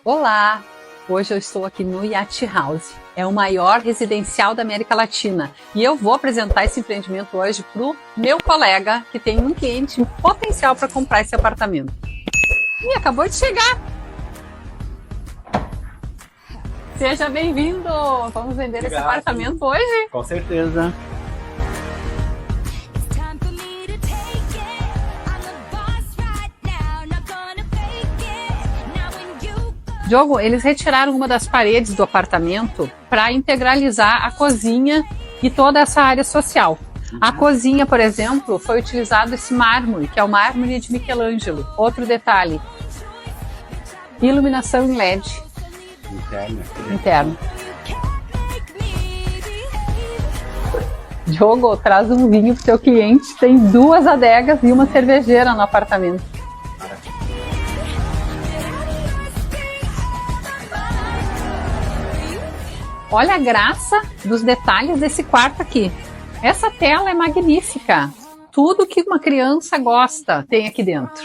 Olá! Hoje eu estou aqui no Yacht House. É o maior residencial da América Latina. E eu vou apresentar esse empreendimento hoje para o meu colega, que tem um cliente potencial para comprar esse apartamento. E acabou de chegar! Seja bem-vindo! Vamos vender esse apartamento hoje? Com certeza. Diogo, eles retiraram uma das paredes do apartamento para integralizar a cozinha e toda essa área social. A cozinha, por exemplo, foi utilizado esse mármore, que é o mármore de Michelangelo. Outro detalhe, iluminação em LED. Interno. Diogo, traz um vinho para o seu cliente. Tem 2 adegas e uma cervejeira no apartamento. Olha a graça dos detalhes desse quarto aqui. Essa tela é magnífica. Tudo que uma criança gosta tem aqui dentro.